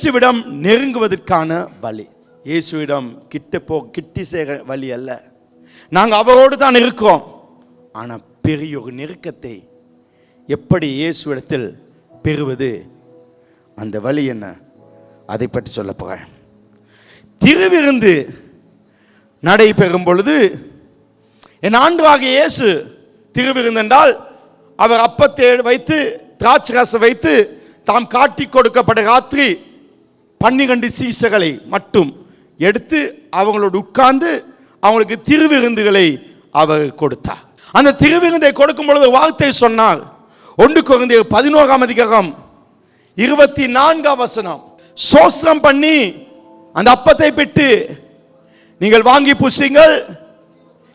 இயேசுவிடம் நெருங்குவதற்கான வழி. இயேசுவிடம் கிட்டி சேர வழி அல்ல. நாங்கள் அவரோடு தான் இருக்கிறோம். ஆனால் பெரிய ஒரு நெருக்கத்தை எப்படி இயேசுவிடத்தில் பெறுவது, அந்த வழி என்ன, அதை பற்றி சொல்ல போகிறேன். திருவிருந்து நடைபெறும் பொழுது என் ஆண்டவராகிய இயேசு திருவிருந்து என்றால் அவர் அப்பத்தை வைத்து திராட்சை ரசம் வைத்து தாம் காட்டி கொடுக்கப்பட்ட ராத்திரி 12 சீசர்களை மட்டும் எடுத்து அவங்களோடு உட்கார்ந்து அவங்களுக்கு திருவிருந்துகளை அவர் கொடுத்தார். அந்த திருவிருந்தை கொடுக்கும் பொழுது வார்த்தை சொன்னார். 1 கொரிந்தியர் 11:24 சோஸ்திரம் பண்ணி அந்த அப்பத்தை பிட்டு நீங்கள் வாங்கி புசிங்கள்,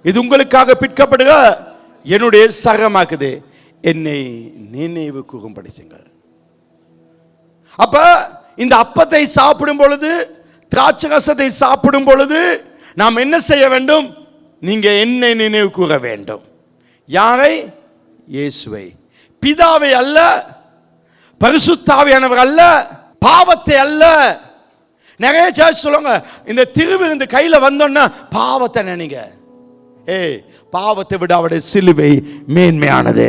இது உங்களுக்காக பிற்கப்படுக என்னுடைய சரமாக்குது, என்னை நினைவு கூறும்படி செய்யுங்கள். அப்ப இந்த அப்பத்தை சாப்பிடும் பொழுது, திராட்சை ரசத்தை சாப்பிடும் பொழுது நாம் என்ன செய்ய வேண்டும்? நீங்க என்னை நினைவு கூற வேண்டும். யாரை? இயேசுவை. பிதாவை அல்ல, பரிசுத்தாவியானவர் அல்ல, பாவத்தை அல்ல. நிறைய சேர்ச் சொல்லுங்க, இந்த திருவிருந்து கையில வந்தோன்னா பாவத்தை நினைங்க. பாவத்தை விட அவருடைய சிலுவை மேன்மையானது.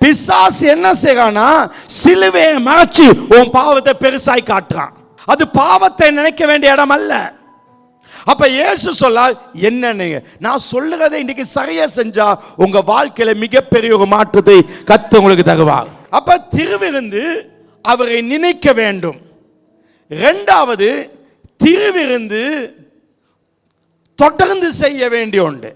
பிசாசு என்ன செய்யறானா, சிலுவையை மறைச்சு உன் பாவத்தை பெருசாய் காட்டுறான். அது பாவத்தை நினைக்க வேண்டிய இடம் அல்ல. அப்ப இயேசு சொல்ல என்ன, நான் சொல்லுறதை இன்னைக்கு சரியா செஞ்சா உங்க வாழ்க்கையில மிகப்பெரிய ஒரு மாற்றத்தை கர்த்தர் உங்களுக்கு தருவார். அப்ப திருவிருந்து அவரை நினைக்க வேண்டும். இரண்டாவது, திருவிருந்து தொடர்ந்து செய்ய வேண்டிய ஒன்று.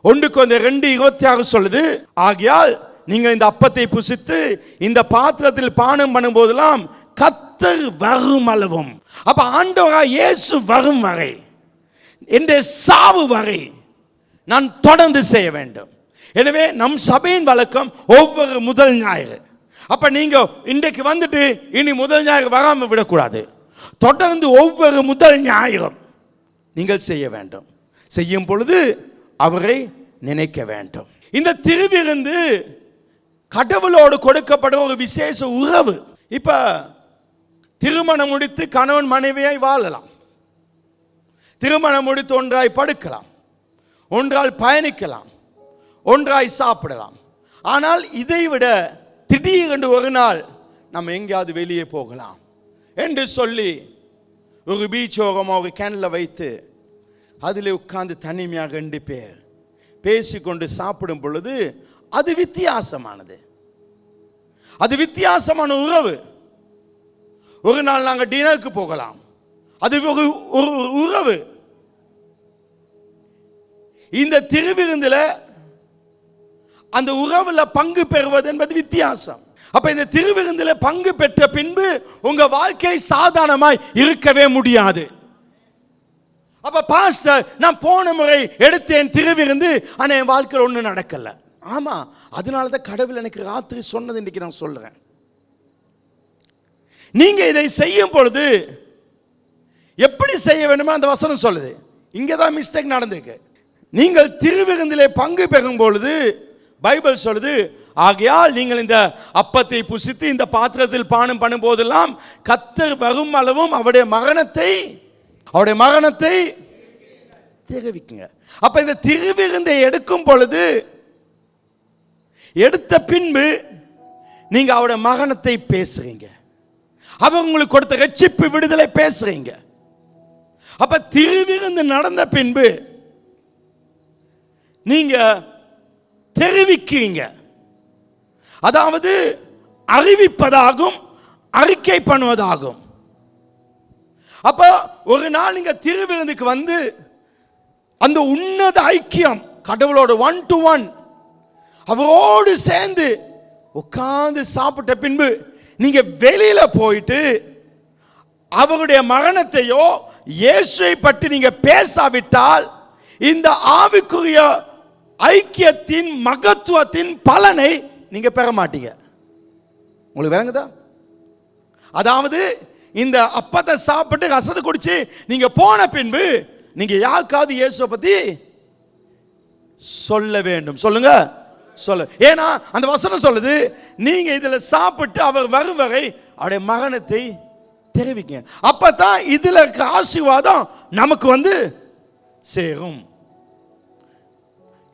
1 கொரிந்தியர் 2:26 சொல்லுது, ஆகையால் நீங்க இந்த அப்பத்தை புசித்து இந்த பாத்திரத்தில் பானம் பண்ணும் போதெல்லாம் கர்த்தர் வரும் அளவும். அப்ப ஆண்டவராகிய இயேசு வரும் வரை, என்னுடைய சாவு வரை நான் தொடர்ந்து செய்ய வேண்டும். எனவே நம் சபையின் வழக்கம் ஒவ்வொரு முதல் ஞாயிறு. அப்ப நீங்க இன்றைக்கு வந்துட்டு இனி முதல் ஞாயிறு வராம விடக்கூடாது. தொடர்ந்து ஒவ்வொரு முதல் ஞாயிறும் நீங்கள் செய்ய வேண்டும். செய்யும் பொழுது அவரை நினைக்க வேண்டும். இந்த திருவிருந்து கடவுளோடு கொடுக்கப்படும் ஒரு விசேஷ உறவு. இப்ப திருமணம் முடித்து கணவன் மனைவியாய் வாழலாம், திருமணம் முடித்து ஒன்றாய் படுக்கலாம், ஒன்றால் பயணிக்கலாம், ஒன்றாய் சாப்பிடலாம். ஆனால் இதை விட திடீரென்று ஒரு நாள் நம்ம எங்கேயாவது வெளியே போகலாம் என்று சொல்லி ஒரு பீச் ஓரமாக ஒரு கேனில் வைத்து அதில் உட்கார்ந்து தனிமையாக 2 பேர் பேசிக்கொண்டு சாப்பிடும் பொழுது அது வித்தியாசமானது, அது வித்தியாசமான உறவு. ஒரு நாள் நாங்கள் டின்னருக்கு போகலாம், அது ஒரு உறவு. இந்த திருவிருந்தில் அந்த உறவுல பங்கு பெறுவது என்பது வித்தியாசம். அப்ப இந்த திருவிருந்தில் பங்கு பெற்ற பின்பு உங்க வாழ்க்கை சாதாரணமாய் இருக்கவே முடியாது. அப்ப பாஸ்டர், நான் போன முறை எடுத்தேன் திருவிருந்து, ஆனா என் வாழ்க்கையில் ஒண்ணு நடக்கல. ஆமா, அதனாலதான் கடவுள் எனக்கு ராத்திரி சொன்னது இன்னைக்கு நான் சொல்றேன். நீங்க இதை செய்யும் பொழுது எப்படி செய்ய வேண்டுமோ அந்த வசனம் சொல்லுது. இங்கதான் மிஸ்டேக் நடந்திருக்கு. நீங்கள் திருவிருந்திலே பங்கு பெறும் பொழுது பைபிள் சொல்லுது, ஆகையால் நீங்கள் இந்த அப்பத்தை புசித்து இந்த பாத்திரத்தில் பானம் பண்ணும் போதெல்லாம் கர்த்தர் வரும் அளவும் அவருடைய மரணத்தை தெரிவிக்குங்க. அப்ப இந்த திருவிருந்தை எடுக்கும் பொழுது, எடுத்த பின்பு நீங்க அவருடைய மரணத்தை பேசுறீங்க, அவர் உங்களுக்கு கொடுத்த ரட்சிப்பு விடுதலை பேசுறீங்க. அப்ப திருவிருந்து நடந்த பின்பு நீங்க தெரிவிக்கிறீங்க, அதாவது அறிவிப்பதாகும், அறிக்கை பண்ணுவதாகும். அப்ப ஒரு நாள் நீங்க திருவிருந்துக்கு வந்து அந்த உன்னத ஐக்கியம் கடவுளோட 1-to-1 அவரோடு சேர்ந்து உட்கார்ந்து சாப்பிட்ட பின்பு நீங்க வெளியில போயிட்டு அவருடைய மரணத்தையோ இயேசுவை பற்றி நீங்க பேசாவிட்டால் இந்த ஆவிக்குரிய ஐக்கியத்தின் மகத்துவத்தின் பலனை நீங்க பெற மாட்டீங்க. உங்களுக்கு விளங்குதா? அதாவது இந்த அப்பத்தை சாப்பிட்டு ரசத்தை குடிச்சு நீங்க போன பின்பு நீங்க யாருக்காவது இயேசுவை பத்தி சொல்ல வேண்டும். சொல்லுங்க, சொல்ல. ஏன்னா அந்த வசனம் சொல்லுது, நீங்க இதுல சாப்பிட்டு அவர் வரும் வரை அவருடைய மரணத்தை தெரிவிங்க. அப்பதான் இதுல இருக்க ஆசீர்வாதம் நமக்கு சேரும்.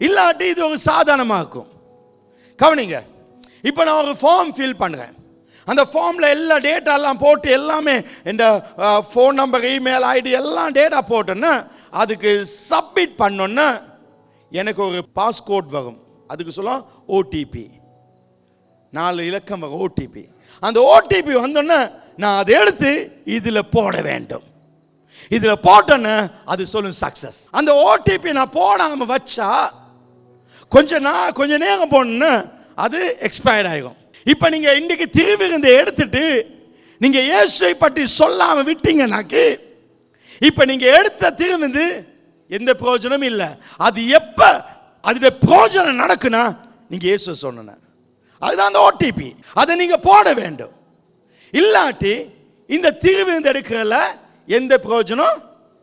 இல்லாட்டி இது ஒரு சாதாரணமா இருக்கும். கவனிங்க, இப்போ நான் ஒரு ஃபார்ம் ஃபில் பண்ணுறேன். அந்த ஃபார்மில் எல்லா டேட்டாலாம் போட்டு எல்லாமே இந்த ஃபோன் நம்பர், இமெயில் ஐடி எல்லாம் டேட்டா போட்டோன்னா அதுக்கு சப்மிட் பண்ணோன்னா எனக்கு ஒரு பாஸ்கோட் வரும். அதுக்கு சொல்லுவோம் ஓடிபி, 4 இலக்கம் வரும் ஓடிபி. அந்த ஓடிபி வந்தோன்னே நான் அதை எடுத்து இதில் போட வேண்டும். இதில் போட்டோன்னு அது சொல்லும் சக்ஸஸ். அந்த ஓடிபி நான் போடாமல் வச்சா கொஞ்ச நேரம் போனோன்னு அது எக்ஸ்பயர்ட் ஆகிடும். இப்போ நீங்கள் இன்றைக்கு திருவிருந்தை எடுத்துட்டு நீங்கள் இயேசுவை பற்றி சொல்லாமல் விட்டீங்கன்னாக்கு இப்போ நீங்கள் எடுத்த திருவிருந்து எந்த பிரயோஜனமும் இல்லை. அது எப்போ அதோட பிரயோஜனம் நடக்குன்னா நீங்கள் இயேசுவை சொன்ன அதுதான் அந்த ஓடிபி. அதை நீங்கள் போட வேண்டும். இல்லாட்டி இந்த திருவிருந்து எடுக்கிறதுல எந்த பிரயோஜனம்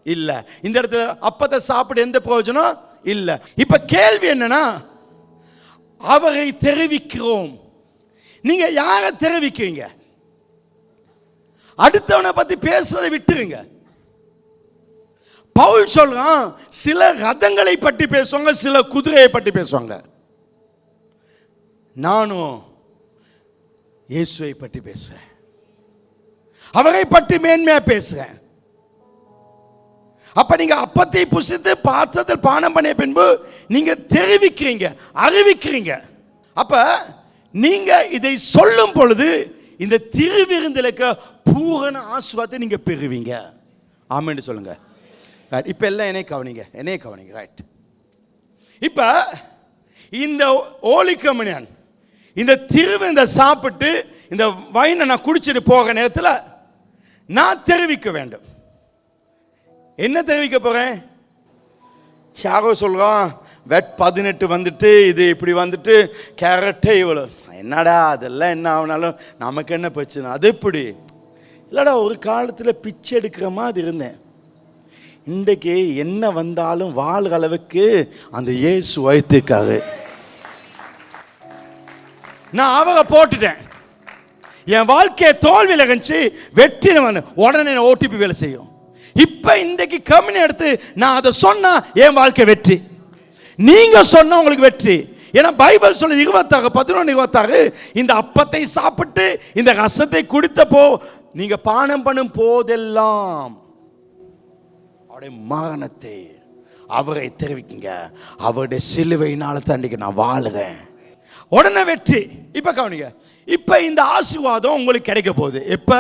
இல்லை. இந்த இடத்துல அப்பத்தை சாப்பிட எந்த பிரயோஜனம் இல்லை. இப்போ கேள்வி என்னன்னா, அவரை தெரிவிக்கிறோம். நீங்க யாரை தெரிவிக்கிறீங்க? அடுத்தவனை பத்தி பேசுறதை விட்டுருங்க. பவுல் சொல்றான், சில ரதங்களை பற்றி பேசுவாங்க, சில குதிரையை பற்றி பேசுவாங்க. நானும் இயேசுவை பற்றி பேசுறேன், அவரை பற்றி மேன்மையா பேசுறேன். அப்ப நீங்க அப்பத்தை புசித்து பார்த்ததில் பானம் பண்ணிய பின்பு நீங்க தெரிவிக்கிறீங்க, அறிவிக்கிறீங்க. அப்ப நீங்க இதை சொல்லும் பொழுது இந்த திருவிருந்தில் பூரண ஆசீர்வாதத்தை நீங்க பெறுவீங்க. ஆமென்னு சொல்லுங்க. இப்ப எல்லாம் என்னை கவனிங்க. ரைட். இப்ப இந்த ஹோலி கம்யூனியன், இந்த திருவிருந்தை சாப்பிட்டு இந்த வைனை நான் குடிச்சிட்டு போக நேரத்தில் நான் தெரிவிக்க வேண்டும். என்ன தெரிவிக்க போறேன்? யாரோ சொல்றான் வெட் 18 வந்துட்டு, இது இப்படி வந்துட்டு, கேரட்டே இவ்வளோ. என்னடா அதெல்லாம் என்ன ஆனாலும் நமக்கு என்ன பிரச்சனை? அது எப்படி இல்லடா, ஒரு காலத்தில் பிச்சை எடுக்கிற மாதிரி இருந்தேன். இன்றைக்கு என்ன வந்தாலும் வாழ்கிற அளவுக்கு அந்த இயேசு வைத்திருக்காரு. நான் அவரை போட்டுட்டேன். என் வாழ்க்கையை தோல்வியில் கழிச்சு வெற்றி உடனே ஓடிபி வேலை செய்யும். இப்ப இன்றைக்கு கம்யூனி எடுத்து நான் அதை சொன்னா என் வாழ்க்கை வெற்றி. நீங்க சொன்ன உங்களுக்கு வெற்றி. ஏன்னா பைபிள் சொல்லுது 11:26 இந்த அப்பத்தை சாப்பிட்டு இந்த ரசத்தை குடித்தப்போ நீங்க பானம் பண்ணும் போதெல்லாம் அவருடைய மரணத்தை அவரை தெரிவிக்குங்க. அவருடைய சிலுவையினால தண்டிக்க நான் வாழுறேன். உடனே வெற்றி. இப்ப கவனிங்க, இப்ப இந்த ஆசீர்வாதம் உங்களுக்கு கிடைக்க போகுது. எப்ப?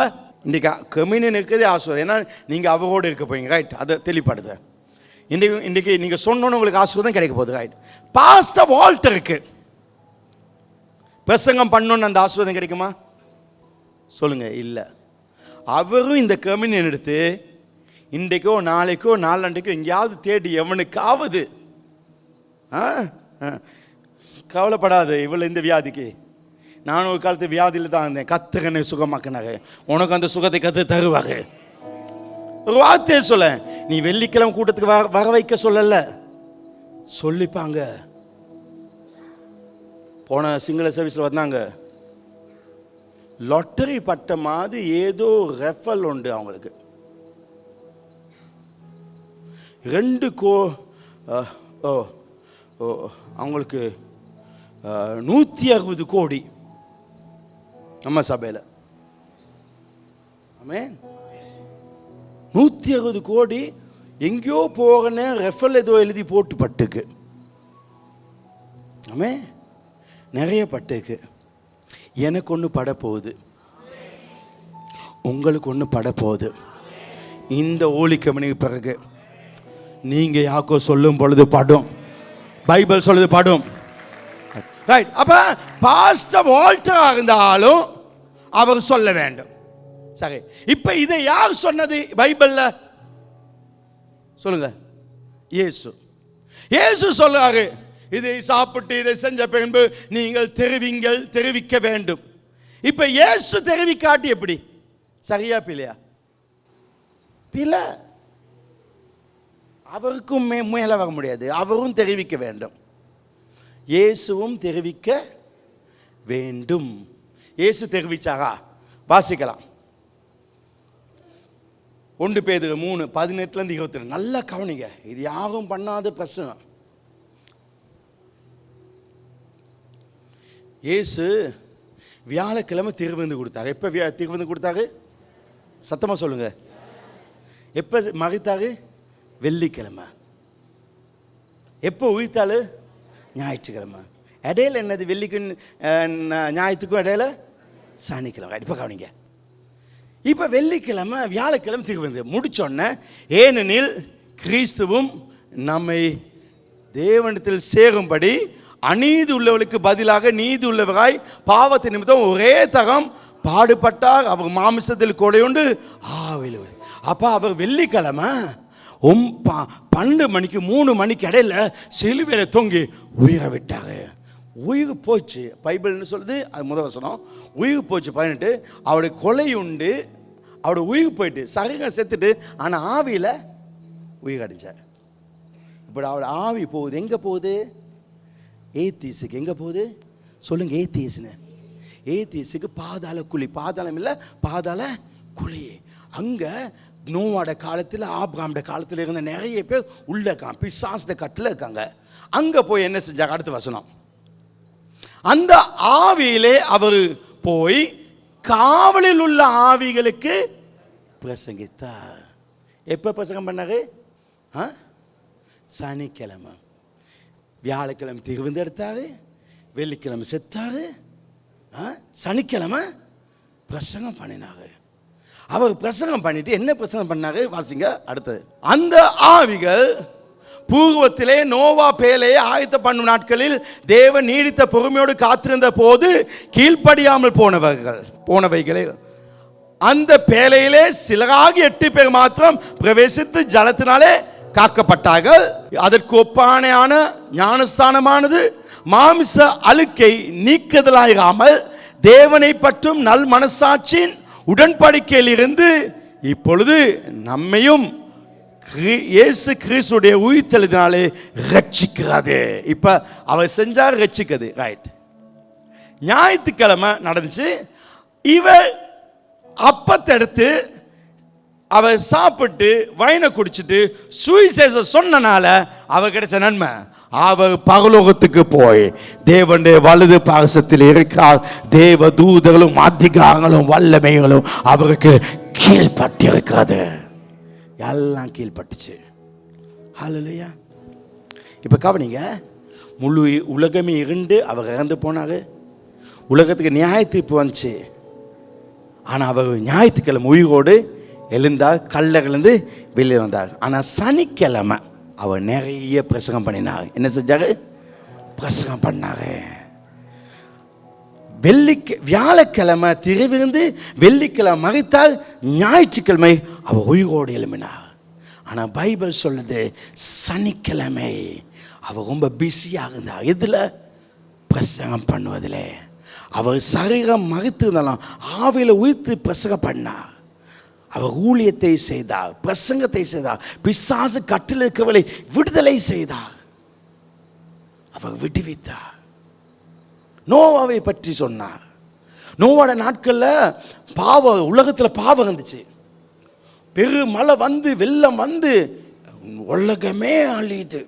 இன்றைக்கி கம்யூனியன் இருக்கிறதே ஆசீர்வாதம். ஏன்னா நீங்கள் அவரோடு இருக்க போறீங்க. ரைட். அதை தெளிப்படுது. இன்றைக்கி நீங்கள் சொன்னோன்னு உங்களுக்கு ஆசீர்வாதம் கிடைக்க போகுது. ரைட். பாஸ்டர் வால்டருக்கு பிரசங்கம் பண்ணோன்னு அந்த ஆசீர்வாதம் கிடைக்குமா? சொல்லுங்க. இல்லை. அவரும் இந்த கம்யூனியன் எடுத்து இன்றைக்கோ நாளைக்கோ நாளண்டைக்கோ எங்கேயாவது தேடி எவனுக்காவது கவலைப்படாது, இவ்வளோ இந்த வியாதிக்கு நானும் ஒரு காலத்து வியாதியில் தான் இருந்தேன், கர்த்தர் என்னை சுகமாக்கினாரு, உனக்கு அந்த சுகத்தை கற்று தருவாரு. ஒரு வார்த்தையை சொல்ல, நீ வெள்ளிக்கிழமை கூட்டத்துக்கு வர வைக்க சொல்லல, சொல்லிப்பாங்க. போன சிங்கள சர்வீஸில் வந்தாங்க, லாட்டரி பட்ட மாதிரி ஏதோ ரெஃபல் உண்டு அவங்களுக்கு. 2 அவங்களுக்கு 160 கோடி நம்ம சபையில். ஆமென். 160 கோடி எங்கேயோ போகனே ரெஃபல் ஏதோ எழுதி போட்டு பட்டுக்கு. ஆமென். நிறைய பட்டுக்கு. எனக்கு ஒன்று பட போகுது, உங்களுக்கு ஒன்று பட போகுது. இந்த ஹோலி கம்யூனியனுக்கு பிறகு நீங்க யாக்கோ சொல்லும் பொழுது படும், பைபிள் சொல்லுது படும். ரைட். அப்ப பாஸ்டர் வால்டர் இருந்தாலும் அவர் சொல்ல வேண்டும். சரி. இப்ப இதை யார் சொன்னது பைபிள்ல? சொல்லுங்க. இயேசு. இயேசு சொல்றாரு, இதை சாப்பிட்டு இதை செஞ்ச பின்பு நீங்கள் தெரிவிக்க வேண்டும். இப்ப இயேசு தெரிவிக்காட்டி எப்படி? சரியா பிள்ளையா? பிள்ளை. அவருக்கும் மேல வர முடியாது, அவரும் தெரிவிக்க வேண்டும், இயேசுவும் தெரிவிக்க வேண்டும். இயேசு தெரிவிச்சாரா? வாசிக்கலாம். 1 பேதுரு 3:18-22. நல்லா கவனிங்க, இது யாரும் பண்ணாத பிரச்சனை. இயேசு வியாழக்கிழமை திருவிருந்து கொடுத்தாரு. எப்போ திருவிருந்து கொடுத்தாரு? சத்தமாக சொல்லுங்க. எப்போ மறித்தாரு? வெள்ளிக்கிழமை. எப்போ உயிர்த்தாள்? ஞாயிற்றுக்கிழமை. இடையில என்னது? வெள்ளிக்கும் ஞாயிற்றுக்கும் இடையில சனிக்கிழமை. இப்போ கவனிங்க, இப்போ வெள்ளிக்கிழமை வியாழக்கிழமை திருவிருந்து முடிச்சோன்னே, ஏனெனில் கிறிஸ்துவும் நம்மை தேவனிடத்தில் சேரும்படி அநீதி உள்ளவர்களுக்கு பதிலாக நீதி உள்ளவராய் பாவத்தின் நிமித்தம் ஒரே தரம் பாடுபட்டார். அவர் மாமிசத்தில் கொடையுண்டு ஆவில. அப்போ அவர் வெள்ளிக்கிழமை 12 மணிக்கு 3 மணிக்கு இடையில சிலுவையில தொங்கி உயிரை விட்டாங்க. உயிர் போச்சு. பைபிள்னு சொல்லுது, அது முதல் வசனம். உயிர் போச்சு 18. அவருடைய கொலை உண்டு, அவருடைய உயிர் போயிட்டு சரீரம் செத்துட்டு, ஆனால் ஆவியில் உயிர் அடித்தார். இப்போ அவருடைய ஆவி போகுது. எங்கே போகுது? ஏத்தீஸுக்கு. எங்கே போகுது சொல்லுங்க? ஏத்தீஸ்னு. ஏத்தீஸுக்கு பாதாள குழி. பாதாளம் இல்லை, பாதாள குழி. அங்கே நோவாட காலத்தில், ஆபிரகாமோட காலத்தில் இருந்த நிறைய பேர் உள்ள இருக்காங்க, பிசாசுட கட்டில் இருக்காங்க. அங்கே போய் என்ன செஞ்சாங்க? அடுத்த வசனம். அந்த ஆவியிலே அவர் போய் காவலில் உள்ள ஆவிகளுக்கு பிரசங்கித்தார். எப்போ பிரசங்கம் பண்ணாரு? சனிக்கிழமை. வியாழக்கிழமை திருவிருந்து எடுத்தாரு, வெள்ளிக்கிழமை செத்தாரு, சனிக்கிழமை பிரசங்கம் பண்ணினாரு. அவர் பிரசங்கம் பண்ணிட்டு என்ன பிரசங்கம் பண்ணாரு? வாசிங்க அடுத்தது. அந்த ஆவிகள் பூர்வத்திலே நோவா பேழையை ஆயத்த பண்ணும் நாட்களில் தேவன் நீடித்த பொறுமையோடு காத்திருந்த போது கீழ்ப்படியாமல் போனவைகளே அந்த பேழையிலே சிலராகி 8 பேர் மாத்திரம் பிரவேசித்து ஜலத்தினாலே காக்கப்பட்டார்கள். அதற்கு ஒப்பானையான ஞானஸ்தானமானது மாமிச அழுக்கை நீக்குதலாயிராமல் தேவனை பற்றும் நல் மனசாட்சியின் உடன்படிக்கையில் இருந்து இப்பொழுது நம்மையும் இயேசு கிறிஸ்துடைய உயிர்த்தெழுதினாலே ரட்சிக்கிறது. இப்ப அவர் செஞ்சார், ரட்சிக்கிறது. ரைட். ஞாயிற்றுக்கிழமை நடந்துச்சு. இவர் அப்பத்தை எடுத்து அவர் சாப்பிட்டு வைனை குடிச்சிட்டு சுவிசேஷம் சொன்னனால அவர் கிடைச்ச நன்மை, அவர் பரலோகத்துக்கு போய் தேவனுடைய வலது பாரசத்தில் இருக்கிறார். தேவ தூதர்களும் அதிகாரங்களும் வல்லமைகளும் அவருக்கு கீழ்பட்டு இருக்கிறது. எல்லாம் கீழ்பட்டுச்சு. ஹல்லேலூயா. இப்போ கவனிங்க, முழு உலகமே இருண்டு அவர் இறந்து போனார். உலகத்துக்கு நியாயத்தீர்ப்பு வந்துச்சு. ஆனால் அவர் ஞாயிற்றுக்கிழமை உயிரோடு எழுந்தார், கல்லறிலிருந்து வெளியே வந்தார். ஆனால் சனிக்கிழமை அவர் நிறைய பிரசங்கம் பண்ணினார். என்ன செஞ்சாரு? பிரசங்கம் பண்ணாரு. வியாழக்கிழமை திருவிருந்து, வெள்ளிக்கிழமை மறித்தார், ஞாயிற்றுக்கிழமை அவர் உயிரோடு எழுப்பினார். ஆனால் பைபிள் சொல்லுது சனிக்கிழமை அவர் ரொம்ப பிஸியாக இருந்தார். இதில் பிரசங்கம் பண்ணுவதில். அவர் சரீரம் மறித்திருந்தாலும் ஆவியில் உயிர்த்து பிரசங்கம் பண்ணார். அவர் ஊழியத்தை செய்தார், பிரசங்கத்தை செய்தார், பிசாசு கட்டில் இருக்கவளை விடுதலை செய்தார், அவர் விடுவித்தார். நோவாவை பற்றி சொன்னார். நோவாட நாட்களில் உலகத்தில் பாவம் இருந்துச்சு. பெருமழை வந்து, வெள்ளம் வந்து உலகமே அழியுது.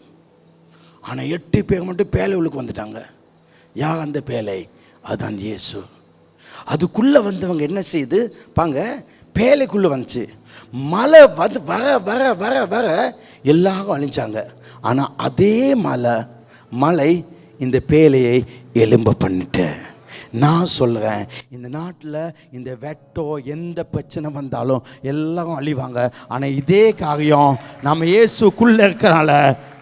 ஆனால் 8 பேர் மட்டும் பேழைகளுக்கு வந்துட்டாங்க. யார் அந்த பேழை? அதுதான் இயேசு. அதுக்குள்ளே வந்தவங்க என்ன செய்து பாங்க, பேழைக்குள்ளே வந்துச்சு. மழை வந்து வர வர வர வர எல்லாரும் அழிஞ்சாங்க. ஆனால் அதே மழை இந்த பேழையை எலும்ப பண்ணிட்டு. நான் சொல்கிறேன், இந்த நாட்டில் இந்த வெட்டோ எந்த பிரச்சனை வந்தாலும் எல்லாரும் அழிவாங்க. ஆனால் இதே காரியம் நம்ம இயேசுக்குள்ளே இருக்கிறனால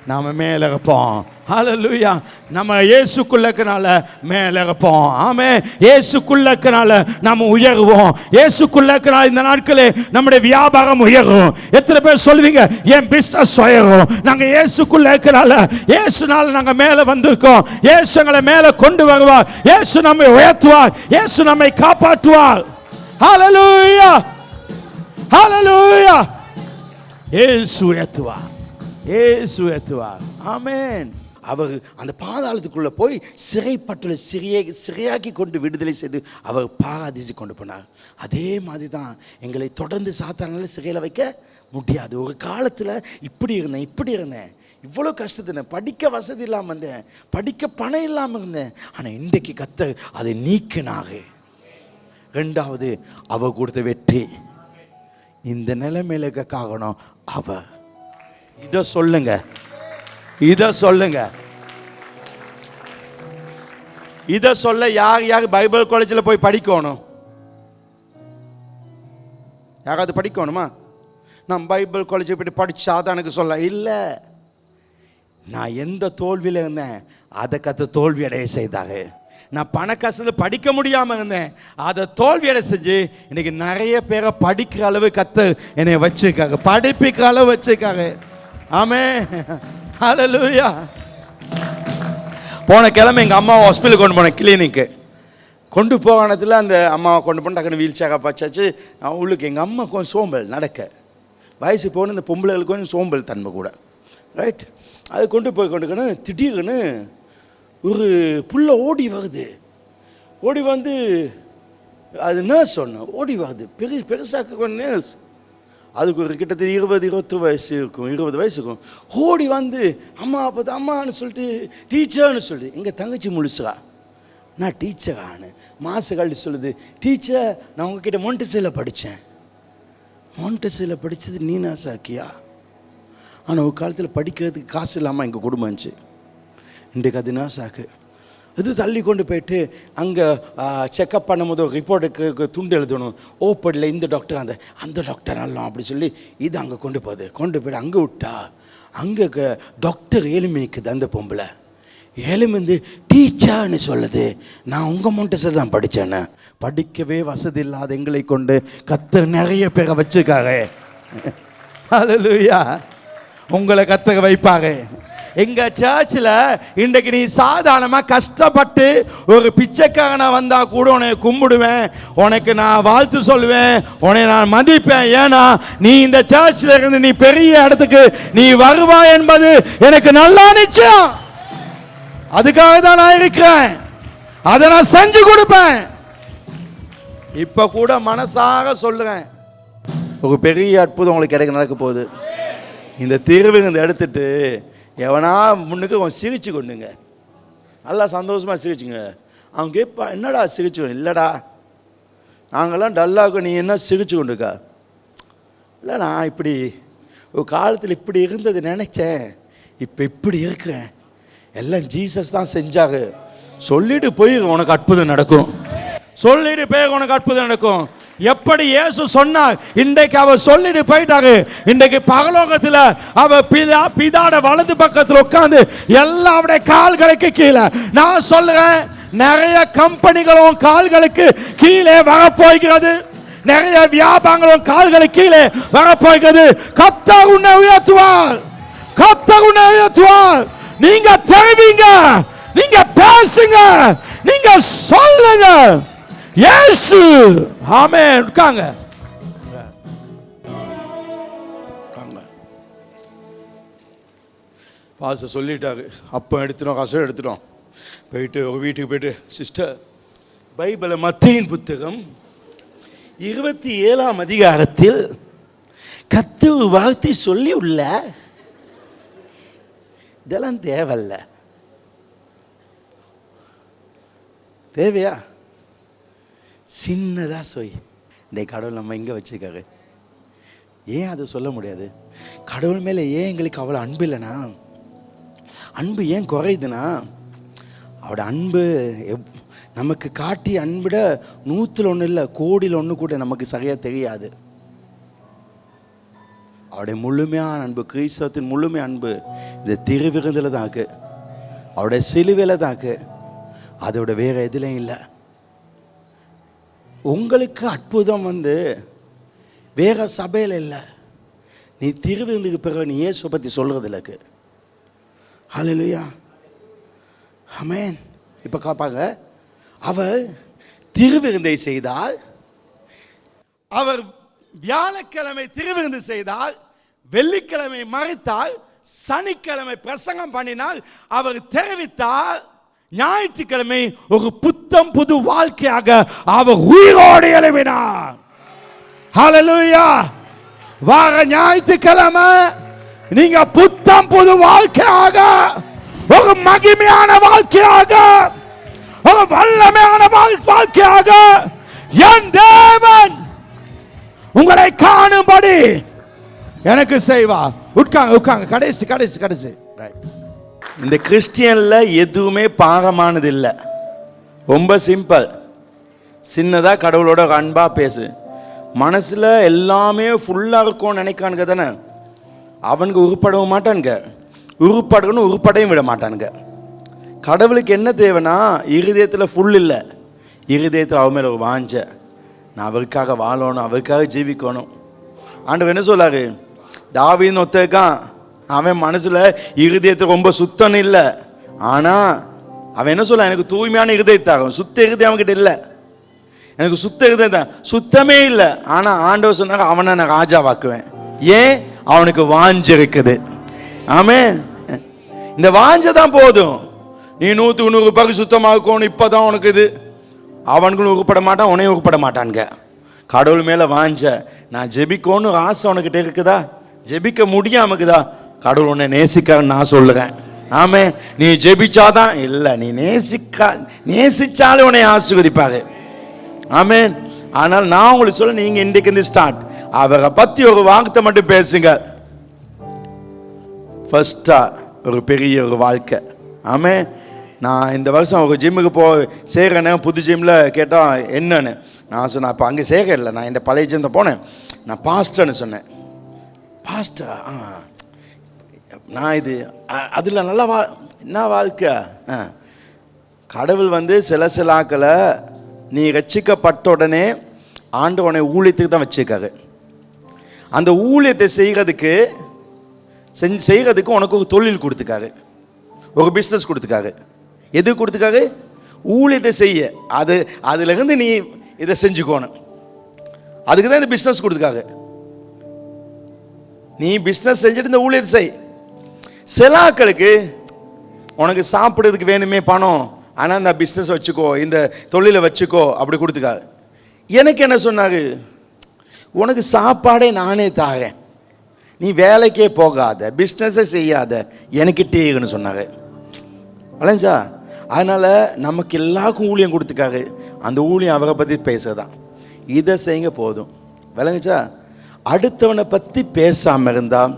நாம் மேலே இருப்போம். ஹல்லேலூயா. நம்ம இயேசுக்குள்ள இருக்கனால மேலே இருப்போம். ஆமென். இயேசுக்குள்ள இருக்கனால நம்ம உயருவோம். இயேசுக்குள்ள இருக்கனால இந்த நாட்களே நம்முடைய வியாபாரம் உயரும். எத்தனை பேர் சொல்வீங்க என் பிசினஸ் உயரும்? நாங்கள் இயேசுக்குள்ள இருக்கனால, இயேசுனால நாங்கள் மேலே வந்திருக்கோம். இயேசு எங்களை மேலே கொண்டு வருவார். இயேசு நம்மை உயர்த்துவார். இயேசு நம்மை காப்பாற்றுவார். ஹல்லேலூயா, ஹல்லேலூயா. இயேசு உயர்த்துவார், இயேசு உயர்த்துவார். ஆமென். அவர் அந்த பாதாளத்துக்குள்ளே போய் சிறைப்பட்டுள்ள சிறையாக்கி கொண்டு விடுதலை செய்து அவர் பாராதீசி கொண்டு போனார். அதே மாதிரி தான் எங்களை தொடர்ந்து சாத்தானால சிறையில் வைக்க முடியாது. ஒரு காலத்தில் இப்படி இருந்தேன், இவ்வளோ கஷ்டத்தினேன், படிக்க வசதி இல்லாமல் இருந்தேன், படிக்க பணம் இல்லாமல் இருந்தேன். ஆனால் இன்றைக்கு கர்த்தர் அதை நீக்கினாக. ரெண்டாவது, அவர் கொடுத்த வெற்றி. இந்த நிலைமையில காரணம் அவர். இதை சொல்லுங்க. இதை சொல்ல யார் பைபிள் காலேஜில் போய் படிக்கணும்? யாராவது படிக்கணுமா? நான் பைபிள் காலேஜ் போய் படிச்சாதான் எனக்கு சொல்ல இல்லை. நான் எந்த தோல்வியில் இருந்தேன் அதை கற்று தோல்வி அடைய செய்தாக. நான் பண கஷ்டத்தில் படிக்க முடியாமல் இருந்தேன், அதை தோல்வி அடைய செஞ்சு இன்னைக்கு நிறைய பேரை படிக்கிற அளவு கற்று என்னை வச்சிருக்காங்க, படிப்பிக்கிற அளவு வச்சிருக்காங்க. ஆமென், ஹல்லேலூயா. போன கிழமை எங்கள் அம்மாவை ஹாஸ்பிட்டலுக்கு கொண்டு போனேன், கிளினிக்கு கொண்டு போகானத்தில் அந்த அம்மாவை கொண்டு போன டக்குன்னு வீல் சேராக பார்த்தாச்சு. அவளுக்கு எங்கள் அம்மா கொஞ்சம் சோம்பல், நடக்க வயசு போன இந்த பொம்பளைகளுக்கு கொஞ்சம் சோம்பல் தன்மை கூட, ரைட். அது கொண்டு போய் திடீர்னு ஒரு புள்ள ஓடி வந்து அது நர்ஸ் சொன்ன ஓடி வருது, பெருசாக்க கொஞ்சம் நர்ஸ். அதுக்கு ஒரு கிட்டத்தட்ட 20 வயசு இருக்கும், 20 வயசு இருக்கும். ஓடி வந்து அம்மா பார்த்து அம்மான்னு சொல்லிட்டு டீச்சர்னு சொல்லி, எங்கள் தங்கச்சி முழிச்சா நான் டீச்சரானு மாசுகள் சொல்லுது, டீச்சர் நான் உங்ககிட்ட மொண்டசையில் படித்தேன். மொண்டசையில் படித்தது நீனா சாக்கியா? ஆனால் ஒரு காலத்தில் படிக்கிறதுக்கு காசு இல்லாமல் எங்கள் குடும்பம் இருந்துச்சு. இன்றைக்கு அது நாசாக்கு. இது தள்ளி கொண்டு போயிட்டு அங்கே செக்கப் பண்ணும்போது ரிப்போர்ட்டுக்கு துண்டு எழுதணும். ஓப்படில் இந்த டாக்டர் அந்த டாக்டர் நல்லா அப்படி சொல்லி இது அங்கே கொண்டு போயிட்டு அங்கே விட்டா அங்கே டாக்டர் ஏழுமி நிற்குது. அந்த பொம்பளை ஏழுமி டீச்சர்னு சொல்லுது, நான் உங்கள் மொண்டசை தான் படித்தேன்னு. படிக்கவே வசதி இல்லாத எங்களை கொண்டு கர்த்தர் நிறைய பேரை வச்சுருக்காங்க. ஹல்லேலூயா. உங்களை கர்த்தர் வைப்பாங்க. எங்கள் சர்ச்சில் இன்றைக்கு நீ சாதாரணமாக கஷ்டப்பட்டு ஒரு பிச்சைக்காரனை வந்தால் கூட உனக்கு கும்பிடுவேன், உனக்கு நான் வாழ்த்து சொல்லுவேன், உன்னை நான் மதிப்பேன். ஏன்னா நீ இந்த சர்ச்சில் இருந்து நீ பெரிய இடத்துக்கு நீ வருவாய் என்பது எனக்கு நல்லா நிச்சயம். அதுக்காக தான் நான் இருக்கிறேன், அதை நான் செஞ்சு கொடுப்பேன். இப்போ கூட மனசாக சொல்லுறேன், ஒரு பெரிய அற்புதம் உங்களுக்கு நடக்க போகுது. இந்த திருவிருந்து எடுத்துட்டு எவனா முன்னுக்கு கொஞ்சம் சிரிச்சு கொண்டுங்க, நல்லா சந்தோஷமாக சிரிச்சுங்க. அவன் கேட்பா, என்னடா சிரிச்சு கொண்டு? இல்லைடா நாங்கள்லாம் டல்லாவுக்கு, நீ என்ன சிரிச்சு கொண்டுக்கா? இல்லை நான் இப்படி ஒரு காலத்தில் இப்படி இருந்தது நினச்சேன், இப்போ இப்படி இருக்கிறேன், எல்லாம் ஜீசஸ் தான் செஞ்சாங்க. சொல்லிட்டு போய் உனக்கு அற்புதம் நடக்கும், சொல்லிட்டு போய் உனக்கு அற்புதம் நடக்கும். எப்படி இயேசு சொன்னார், இன்றைக்கு அவர் சொல்லிட்டு போயிட்டாரு. இன்றைக்கு பரலோகத்தில் அவர் பிதாட வலது பக்கத்தில் உட்கார்ந்து எல்லாருடைய கால்களுக்கு கீழே, நான் சொல்றேன், நிறைய கம்பெனிகளும் கால்களுக்கு கீழே வரப்போகிறது, நிறைய வியாபாரங்களும் கால்களுக்கு கீழே வரப்போகிறது. கர்த்தர் உன்னை உயர்த்துவார், கர்த்தர் உன்னை உயர்த்துவார். நீங்க தெரிவிங்க, நீங்க பேசுங்க, நீங்க சொல்லுங்க. இயேசு. ஆமென். உட்காங்க. பாச சொல்லிட்டாரு, அப்போ எடுத்துட்டோம், கசம் எடுத்துட்டோம். போயிட்டு வீட்டுக்கு போயிட்டு, சிஸ்டர் பைபிளை மத்தேயின் புத்தகம் 27ஆம் அதிகாரத்தில் கர்த்தர் வார்த்தை சொல்லி உள்ள இதெல்லாம் தேவையில்ல. தேவையா? சின்னதா சொய். இந்த கடவுள் நம்ம எங்கே வச்சுருக்காரு? ஏன் அதை சொல்ல முடியாது? கடவுள் மேலே ஏன் எங்களுக்கு அவ்வளோ அன்பு இல்லைனா? அன்பு ஏன் குறையுதுன்னா, அவரோட அன்பு நமக்கு காட்டிய அன்பிட 100ல் 1 இல்லை, கோடியில் 1 கூட நமக்கு சரியாக தெரியாது. அவருடைய முழுமையான அன்பு, கிறிஸ்தவத்தின் முழுமை அன்பு இந்த திருவிருந்தில் தான் இருக்கு, அவருடைய சிலுவையில் தான் இருக்கு, அதோட வேற எதுலையும் இல்லை. உங்களுக்கு அற்புதம் வேற சபையில் இல்லை, நீ திருவிருந்துக்கு பிறகு நீ இயேசு பற்றி சொல்கிறது இல்லைக்கு. ஹல்லேலூயா. ஆமென். இப்போ காப்பாங்க, அவர் திருவிருந்தை செய்தால், அவர் வியாழக்கிழமை திருவிருந்து செய்தால், வெள்ளிக்கிழமை மறைத்தால், சனிக்கிழமை பிரசங்கம் பண்ணினால் அவர் தெரிவித்தார், ஞாயிற்றுக்கிழமை ஒரு புத்தம் புது வாழ்க்கையாக அவர் உயிரோடு எழுப்பினார். ஹல்லேலூயா. வார ஞாயிற்றுக்கிழமை நீங்க புத்தம் புது வாழ்க்கையாக, ஒரு மகிமையான வாழ்க்கையாக, ஒரு வல்லமையான வாழ்க்கையாக என் தேவன் உங்களை காணும்படி எனக்கு செய்வா. உட்காங்க. கடைசி. இந்த கிறிஸ்டியன்ல எதுவுமே பாகமானது இல்லை. ரொம்ப சிம்பிள். சின்னதா கடவுளோட அன்பா பேசு. மனசுல எல்லாமே ஃபுல்லா இருக்கும்னு நினைக்கானுங்க தானே. அவனுக்கு உருப்படவும் மாட்டானுங்க, உருப்படையும் விட மாட்டானுங்க. கடவுளுக்கு என்ன தேவைன்னா, இருதயத்தில் ஃபுல் இல்லை, இருதயத்தில் அவன் மேலே ஒரு வாஞ்ச, நான் அவருக்காக வாழணும், அவருக்காக ஜீவிக்கணும். ஆண்டவர் என்ன சொல்லாரு, தாவீதுன்னு ஒருத்தன் அவன் மனசில் இருதயத்தில் ரொம்ப சுத்தம் இல்லை. ஆனால் அவன் என்ன சொல்ல, எனக்கு தூய்மையான இருதயத்தாகும். சுத்த இருதயம் அவன்கிட்ட இல்லை, எனக்கு சுத்த இருதயம் தான், சுத்தமே இல்லை. ஆனால் ஆண்டவர் சொன்னாங்க, அவனை நான் ராஜாவாக்குவேன். ஏன்? அவனுக்கு வாஞ்ச இருக்குது. ஆமென். இந்த வாஞ்ச தான் போதும். நீ 100% சுத்தமாக்கணும், இப்போதான் உனக்கு இது. அவனுக்கும் உருப்பட மாட்டான், உனையும் உருப்பட மாட்டானுங்க. கடவுள் மேலே வாஞ்ச, நான் ஜெபிக்கணும் ஆசை உனக்கிட்ட இருக்குதா, ஜெபிக்க முடியாமக்குதா, கடவுள் உன்னை நேசிக்கான்னு நான் சொல்லுறேன். ஆமே, நீ ஜெபிச்சாதான் இல்லை, நீ நேசிச்சாலே உன்னை ஆசீர்வதிப்பாரு. ஆமேன். ஆனால் நான் உங்களுக்கு சொல்ல, நீங்க இன்றைக்கு இருந்து ஸ்டார்ட், அவரை பத்தி ஒரு வார்த்தை மட்டும் பேசுங்க. ஃபர்ஸ்டா ஒரு பெரிய ஒரு வாழ்க்கை. ஆமே. நான் இந்த வருஷம் ஒரு ஜிம்முக்கு சேர்றேன்னு, புது ஜிம்மில் கேட்டால் என்னன்னு நான் சொன்னேன், அப்போ அங்கே சேர இல்லை, நான் இந்த பழைய ஜிம் தான் போனேன், நான் பாஸ்டர்னு சொன்னேன். பாஸ்டர்? நான் இது அதில் நல்லா என்ன வாழ்க்கை. கடவுள் சில ஆக்களை நீ ரட்சிக்கப்பட்ட உடனே ஆண்டவனை ஊழியத்துக்கு தான் வச்சுருக்காரு. அந்த ஊழியத்தை செய்கிறதுக்கு உனக்கு ஒரு தொழில் கொடுத்துக்காரு, ஒரு பிஸ்னஸ் கொடுத்துக்காரு. எது கொடுத்துக்காரு? ஊழியத்தை செய்ய. அதுலேருந்து நீ இதை செஞ்சுக்கணும். அதுக்கு தான் இந்த பிஸ்னஸ் கொடுத்துக்காரு. நீ பிஸ்னஸ் செஞ்சுட்டு இந்த ஊழியத்தை செய். சில ஆக்களுக்கு உனக்கு சாப்பிட்றதுக்கு வேணுமே பணம், ஆனால் இந்த பிஸ்னஸ் வச்சுக்கோ, இந்த தொழிலை வச்சுக்கோ, அப்படி கொடுத்துக்காரு. எனக்கு என்ன சொன்னாரு, உனக்கு சாப்பாடே நானே தாரேன், நீ வேலைக்கே போகாத, பிஸ்னஸை செய்யாத, எனக்கிட்டேன்னு சொன்னாங்க. வளைஞ்சா. அதனால் நமக்கு எல்லாருக்கும் ஊழியம் கொடுத்துக்காரு. அந்த ஊழியம் அவரை பற்றி பேசுறதான். இதை செய்யுங்க போதும். விளங்குச்சா? அடுத்தவனை பற்றி பேசாமல் இருந்தால்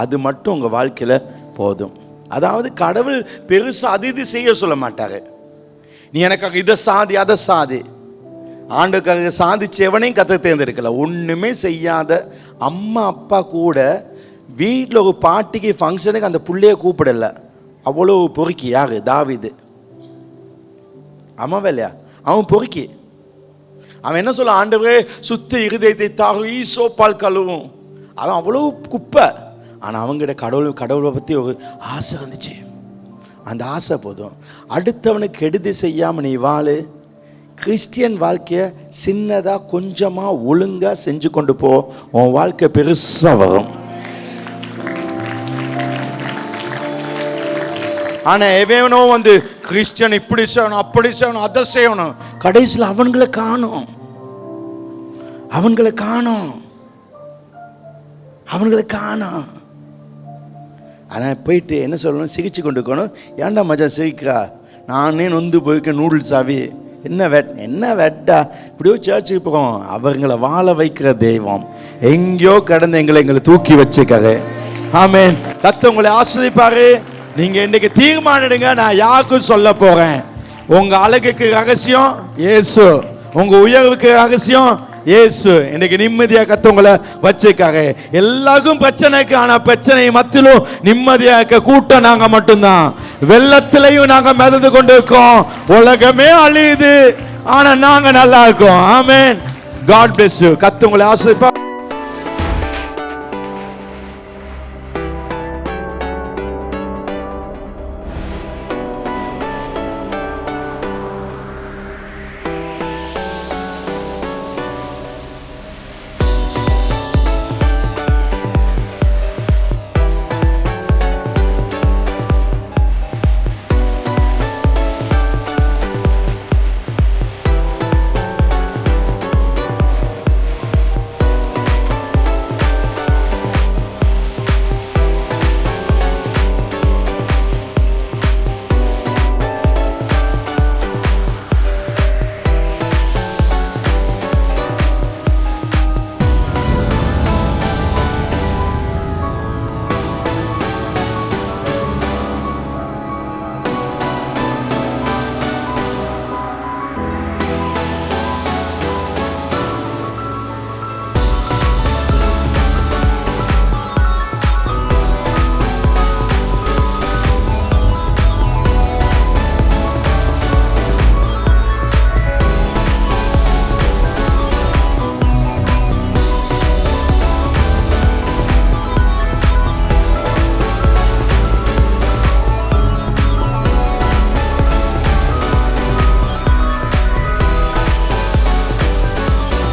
அது மட்டும் உங்கள் வாழ்க்கையில் போதும். அதாவது கடவுள் பெருசாக அது இது செய்ய சொல்ல மாட்டாரு. நீ எனக்காக இதை சாதி அதை சாதி. ஆண்டுக்காக சாதிச்சவனையும் கற்று தேர்ந்தெடுக்கல. ஒன்றுமே செய்யாத அம்மா அப்பா கூட வீட்டில் ஒரு பாட்டிக்கு ஃபங்க்ஷனுக்கு அந்த பிள்ளைய கூப்பிடலை. அவ்வளோ பொறுக்கி. யாரு? தாவீது. ஆமாம் இல்லையா? அவன் பொறுக்கி. அவன் என்ன சொல்ல, ஆண்டவரே சுத்த இருதயத்தை தாகும், ஈசோப்பால் கழுவும். அவன் அவ்வளோ குப்பை. ஆனால் அவங்ககிட்ட கடவுளை பற்றி ஒரு ஆசை வந்துச்சு. அந்த ஆசை போதும். அடுத்தவனுக்கு கெடுதி செய்யாமல் நீ வாழு. கிறிஸ்டியன் வாழ்க்கையை சின்னதாக கொஞ்சமாக ஒழுங்காக செஞ்சு கொண்டு போ, உன் வாழ்க்கை பெருசாக வரும். ஆனால் எவனோ கிறிஸ்டியன் இப்படி செய்யணும், அப்படி செய்யணும், அதை செய்யணும், கடைசியில் அவன்களை காணும். ஆனால் போயிட்டு என்ன சொல்லணும், சிரிச்சு கொண்டு இருக்கணும். ஏன்டா மஜா சிரிக்கிறா, நானே நொந்து போயிருக்கேன், நூடுல்ஸ் ஆவி, என்ன வெட்டா, இப்படியோ சர்ச்சுக்கு போகிறோம். அவங்களை வாழ வைக்கிற தெய்வம் எங்கேயோ கடந்து எங்களை தூக்கி வச்சுக்காரு. ஆமென். கர்த்தர் உங்களை ஆசீர்வதிப்பாரு. நீங்க இன்னைக்கு தீர்மானிடுங்க, நான் யாருக்கும் சொல்ல போறேன். உங்க அழகுக்கு ரகசியம் இயேசு, உங்க உயர்வுக்கு ரகசியம் இயேசு. இன்னைக்கு நிம்மதியா கர்த்தர் உங்களை வச்சிருக்காரு. எல்லாருக்கும் பிரச்சனைக்கு, ஆனா பிரச்சனை மத்தியிலும் நிம்மதியா இருக்க கூட்டம் நாங்க மட்டும்தான். வெள்ளத்திலையும் நாங்க மிதந்து கொண்டு இருக்கோம். உலகமே அழியுது, ஆனா நாங்க நல்லா இருக்கோம். ஆமென். God bless you. கர்த்தர் உங்களை ஆசீர்வதிப்பார்.